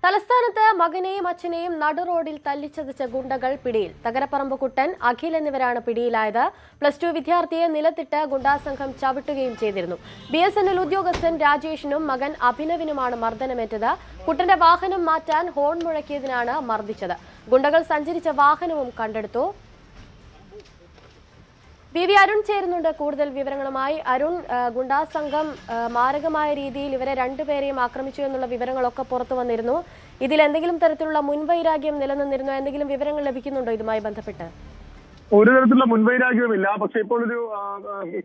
തലസ്ഥാനത്ത് മകനെയും അച്ഛനെയും നടുറോഡിൽ തല്ലിച്ചതച്ച ഗുണ്ടകൾ പിടിയിൽ. തകരപ്പറമ്പ് കുട്ടൻ, അഖിൽ എന്നിവരാണ് പിടിയിലായത്. +2 വിദ്യാർത്ഥിയെ നിലത്തിട്ട് ഗുണ്ടാസംഘം ചവിട്ടുകയും ചെയ്തിരുന്നു. BSNL ഉദ്യോഗസ്ഥൻ രാജേഷിനും മകൻ അഭിനവിനുമാണ് മർദ്ദനമേറ്റത്. കുട്ടന്റെ വാഹനം മാറ്റാൻ ഹോൺ മുഴക്കിയതിനാണ് മർദ്ദിച്ചത്. ഗുണ്ടകൾ സഞ്ചരിച്ച വാഹനവും കണ്ടെടുത്തു. PV അരുൺ ചേരുന്നുണ്ട് കൂടുതൽ വിവരങ്ങളുമായി. അരുൺ, ഗുണ്ടാസംഘം മാരകമായ രീതിയിൽ ഇവരെ രണ്ടുപേരെയും ആക്രമിച്ചു എന്നുള്ള വിവരങ്ങളൊക്കെ പുറത്തു വന്നിരുന്നു. ഇതിൽ എന്തെങ്കിലും തരത്തിലുള്ള മുൻവൈരാഗ്യം നിലനിന്നിരുന്നോ? എന്തെങ്കിലും വിവരങ്ങൾ ലഭിക്കുന്നുണ്ടോ ഇതുമായി ബന്ധപ്പെട്ട്? ഒരു തരത്തിലുള്ള മുൻവൈരാഗ്യമില്ല. പക്ഷേ ഇപ്പോൾ ഒരു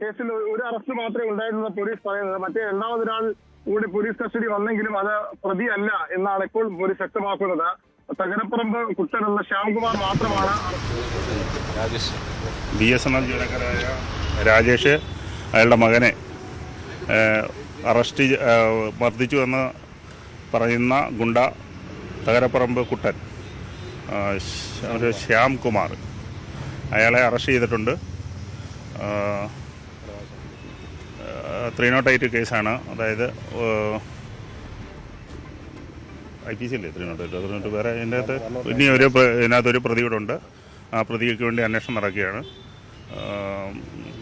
കേസിൽ ഒരു അറസ്റ്റ് മാത്രമേ ഉണ്ടായിരുന്ന പോലീസ് പറയുന്നത്. മറ്റേ രണ്ടാമതൊരാൾ കൂടി പോലീസ് കസ്റ്റഡി വന്നെങ്കിലും അത് പ്രതിയല്ല എന്നാണ് ഇപ്പോൾ പോലീസ് വ്യക്തമാക്കുന്നത്. തകരപ്പറമ്പ് കുട്ടനുള്ള ശ്യാംകുമാർ മാത്രമാണ്. BSNL ജീവനക്കാരായ രാജേഷ് അയാളുടെ മകനെ മർദ്ദിച്ചു എന്ന് പറയുന്ന ഗുണ്ട തകരപ്പറമ്പ് കുട്ടൻ ഒരു ശ്യാംകുമാർ അയാളെ അറസ്റ്റ് ചെയ്തിട്ടുണ്ട്. 308 കേസാണ്. അതായത് IPC അല്ലേ 308 വേറെ ഇതിൻ്റെ അകത്ത് ഇനി ഇതിനകത്തൊരു പ്രതിയുടെ ഉണ്ട്. ആ പ്രതിക്ക് വേണ്ടി അന്വേഷണം നടക്കുകയാണ്.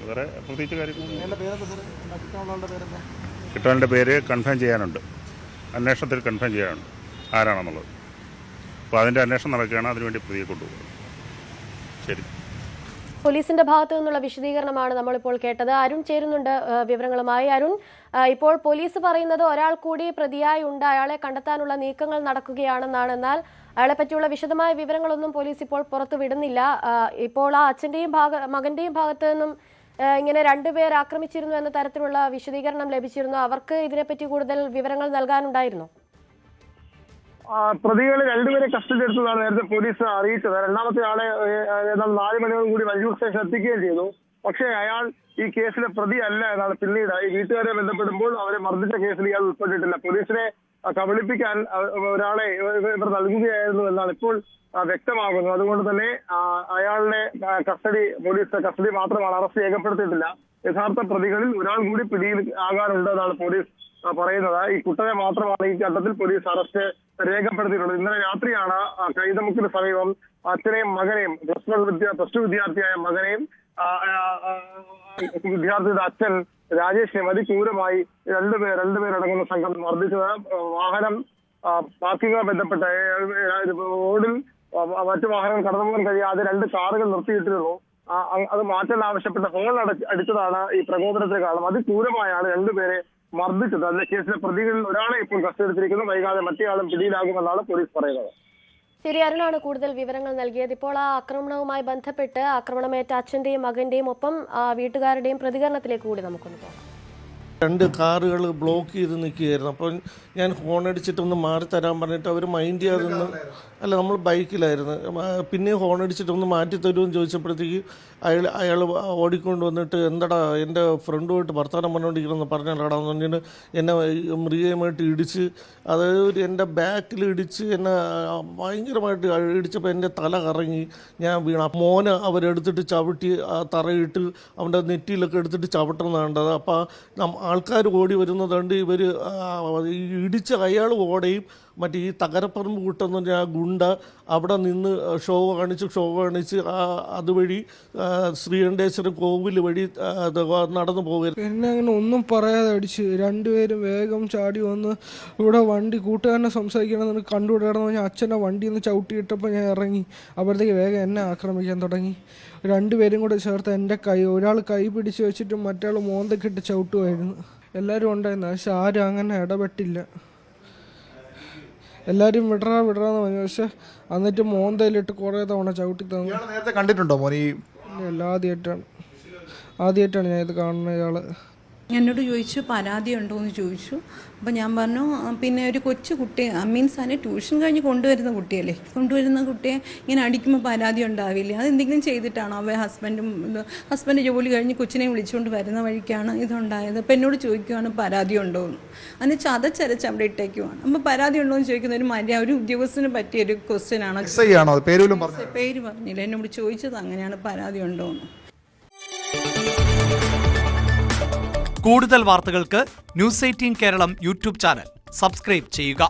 വേറെ പ്രത്യേകിച്ച് കാര്യങ്ങൾ കിട്ടാനുള്ള പേര് കൺഫേം ചെയ്യാനുണ്ട്. അന്വേഷണത്തിൽ കൺഫേം ചെയ്യാനുണ്ട് ആരാണെന്നുള്ളത്. അപ്പോൾ അതിൻ്റെ അന്വേഷണം നടക്കുകയാണ്. അതിനുവേണ്ടി പ്രതിയെ കൊണ്ടുപോകുന്നത്. ശരി. പോലീസിന്റെ ഭാഗത്തു നിന്നുള്ള വിശദീകരണമാണ് നമ്മളിപ്പോൾ കേട്ടത്. അരുൺ ചേരുന്നുണ്ട് വിവരങ്ങളുമായി. അരുൺ, ഇപ്പോൾ പോലീസ് പറയുന്നത് ഒരാൾ കൂടി പ്രതിയായി ഉണ്ട്, അയാളെ കണ്ടെത്താനുള്ള നീക്കങ്ങൾ നടക്കുകയാണെന്നാണ്. എന്നാൽ അയാളെ പറ്റിയുള്ള വിശദമായ വിവരങ്ങളൊന്നും പോലീസ് ഇപ്പോൾ പുറത്തു വിടുന്നില്ല. ഇപ്പോൾ ആ അച്ഛന്റെയും മകന്റെയും ഭാഗത്തു നിന്നും ഇങ്ങനെ രണ്ടുപേർ ആക്രമിച്ചിരുന്നു എന്ന തരത്തിലുള്ള വിശദീകരണം ലഭിച്ചിരുന്നു. അവർക്ക് ഇതിനെപ്പറ്റി കൂടുതൽ വിവരങ്ങൾ നൽകാനുണ്ടായിരുന്നു. പ്രതികളെ രണ്ടുപേരെ കസ്റ്റഡി എടുത്തതാണ് നേരത്തെ പോലീസ് അറിയിച്ചത്. രണ്ടാമത്തെ ആളെ 4 മണിയോട് കൂടി വഞ്ചൂർ സ്റ്റേഷൻ എത്തിക്കുകയും ചെയ്തു. പക്ഷേ അയാൾ ഈ കേസിലെ പ്രതി അല്ല എന്നാണ് പിന്നീട് ഈ വീട്ടുകാരെ ബന്ധപ്പെടുമ്പോൾ അവരെ മർദ്ദിച്ച കേസിൽ ഇയാൾ ഉൾപ്പെട്ടിട്ടില്ല. പോലീസിനെ കബളിപ്പിക്കാൻ ഒരാളെ ഇവർ നൽകുകയായിരുന്നു എന്നാണ് ഇപ്പോൾ വ്യക്തമാകുന്നത്. അതുകൊണ്ട് തന്നെ അയാളുടെ പോലീസ് കസ്റ്റഡി മാത്രമാണ്, അറസ്റ്റ് രേഖപ്പെടുത്തിയിട്ടില്ല. യഥാർത്ഥ പ്രതികളിൽ ഒരാൾ കൂടി പിടിയിൽ ആകാനുണ്ട് എന്നാണ് പോലീസ് പറയുന്നത്. ഈ കുട്ടനെ മാത്രമാണ് ഈ ഘട്ടത്തിൽ പോലീസ് അറസ്റ്റ് രേഖപ്പെടുത്തിയിട്ടുള്ളത്. ഇന്നലെ രാത്രിയാണ് കൈതമുക്കിന് സമീപം അച്ഛനെയും മകനെയും +2 വിദ്യാർത്ഥിയായ മകനെയും വിദ്യാർത്ഥിയുടെ അച്ഛൻ രാജേഷിനെയും അതിക്രൂരമായി രണ്ടുപേരടങ്ങുന്ന സംഘം മർദ്ദിച്ചത്. വാഹനം പാർക്കിങ്ങുമായി ബന്ധപ്പെട്ട റോഡിൽ മറ്റു വാഹനങ്ങൾ കടന്നു പോകാൻ കഴിയാതെ 2 കാറുകൾ നിർത്തിയിട്ടിരുന്നു. അത് മാറ്റാൻ ആവശ്യപ്പെട്ട ഹോൺ അടിച്ചതാണ് ഈ പ്രകോപനത്തിന് കാരണം. അതിക്രൂരമായാണ് രണ്ടുപേരെ മർദ്ദിച്ചത്. അതിന്റെ കേസിലെ പ്രതികളിൽ ഒരാളെ ഇപ്പോൾ കസ്റ്റഡി എടുത്തിരിക്കുന്നു. വൈകാതെ മറ്റേയാളും പിടിയിലാകുമെന്നാണ് പോലീസ് പറയുന്നത്. ശരി, അരുണാണ് കൂടുതൽ വിവരങ്ങൾ നൽകിയത്. ഇപ്പോൾ ആ ആക്രമണവുമായി ബന്ധപ്പെട്ട് ആക്രമണമേറ്റ അച്ഛന്റെയും മകന്റെയും ഒപ്പം വീട്ടുകാരുടെയും പ്രതികരണത്തിലേക്ക് കൂടി നമുക്കൊന്ന് പോകാം. 2 കാറുകൾ ബ്ലോക്ക് ചെയ്ത് നിൽക്കുകയായിരുന്നു. അപ്പോൾ ഞാൻ ഹോൺ അടിച്ചിട്ടൊന്ന് മാറി തരാൻ പറഞ്ഞിട്ട് അവർ മൈൻഡ് ചെയ്യാതെ അല്ല, നമ്മൾ ബൈക്കിലായിരുന്നു. പിന്നെ ഹോൺ അടിച്ചിട്ടൊന്ന് മാറ്റി തരുമെന്ന് ചോദിച്ചപ്പോഴത്തേക്ക് അയാൾ ഓടിക്കൊണ്ട് വന്നിട്ട് എന്താടാ എൻ്റെ ഫ്രണ്ടുമായിട്ട് വർത്തമാനം പറഞ്ഞുകൊണ്ടിരിക്കണമെന്ന് പറഞ്ഞാലാടാന്ന് പറഞ്ഞിട്ട് എന്നെ മൃഗമായിട്ട് ഇടിച്ച്, അതായത് എൻ്റെ ബാക്കിൽ ഇടിച്ച് എന്നെ ഭയങ്കരമായിട്ട് ഇടിച്ചപ്പോൾ എൻ്റെ തല കറങ്ങി ഞാൻ വീണ. മോനെ അവരെടുത്തിട്ട് ചവിട്ടി തറയിട്ട് അവൻ്റെ നെറ്റിയിലൊക്കെ എടുത്തിട്ട് ചവിട്ടുന്നതാണ് കണ്ടത്. അപ്പോൾ ആൾക്കാർ ഓടി വരുന്നതുകൊണ്ട് ഇവർ ഇടിച്ച അയാൾ ഓടയും മറ്റേ ഈ തകരപ്പറമ്പ് കൂട്ടെന്ന് പറഞ്ഞാൽ ആ ഗുണ്ട അവിടെ നിന്ന് ഷോ കാണിച്ച് അതുവഴി ശ്രീകണ്ഠേശ്വരം കോവിൽ വഴി നടന്നു പോകരുത്. എന്നെ അങ്ങനെ ഒന്നും പറയാതെ അടിച്ച് രണ്ടുപേരും വേഗം ചാടി വന്ന് ഇവിടെ വണ്ടി കൂട്ടുകാരനെ സംസാരിക്കണമെന്ന് കണ്ടുവിടണമെന്ന് പറഞ്ഞാൽ അച്ഛനെ വണ്ടിയിൽ നിന്ന് ചവിട്ടിയിട്ടപ്പോൾ ഞാൻ ഇറങ്ങി. അപ്പോഴത്തേക്ക് വേഗം എന്നെ ആക്രമിക്കാൻ തുടങ്ങി. രണ്ടുപേരും കൂടെ ചേർത്ത് എൻ്റെ ഒരാൾ കൈ പിടിച്ച് വെച്ചിട്ട് മറ്റേ മോന്തക്കിട്ട് ചവിട്ടുമായിരുന്നു. എല്ലാവരും ഉണ്ടായിരുന്നു. പക്ഷെ ആരും അങ്ങനെ ഇടപെട്ടില്ല. എല്ലാവരും വിടറാന്ന് പറഞ്ഞു. പക്ഷെ എന്നിട്ട് മോന്തയിലിട്ട് കുറേ തവണ ചവിട്ടി തന്നു. നേരത്തെ കണ്ടിട്ടുണ്ടോ മോനി? ഇല്ല, ആദ്യമായിട്ടാണ് ഞാൻ ഇത് കാണുന്ന ഇയാള്. എന്നോട് ചോദിച്ചു പരാതി ഉണ്ടോ എന്ന് ചോദിച്ചു. അപ്പോൾ ഞാൻ പറഞ്ഞു പിന്നെ ഒരു കൊച്ചു കുട്ടി മീൻസ് അതിനെ ട്യൂഷൻ കഴിഞ്ഞ് കൊണ്ടുവരുന്ന കുട്ടിയെ ഇങ്ങനെ അടിക്കുമ്പോൾ പരാതി ഉണ്ടാവില്ലേ? അതെന്തെങ്കിലും ചെയ്തിട്ടാണോ? ഹസ്ബൻഡ് ജോലി കഴിഞ്ഞ് കൊച്ചിനെ വിളിച്ചുകൊണ്ട് വരുന്ന വഴിക്കാണ് ഇതുണ്ടായത്. അപ്പോൾ എന്നോട് ചോദിക്കുവാണ് പരാതി ഉണ്ടോ എന്ന്. അതിന് ചതച്ചരച്ച് അവിടെ ഇട്ടേക്കുവാണ്. അപ്പോൾ പരാതി ഉണ്ടോ എന്ന് ചോദിക്കുന്ന ഒരു ഉദ്യോഗസ്ഥന് പറ്റിയൊരു ക്വസ്റ്റ്യൻ ആണ്. പേര് പറഞ്ഞില്ല. എന്നോട് ചോദിച്ചത് അങ്ങനെയാണ്, പരാതി ഉണ്ടോ എന്ന്. കൂടുതൽ വാർത്തകൾക്ക് News 18 Keralam YouTube channel subscribe ചെയ്യുക.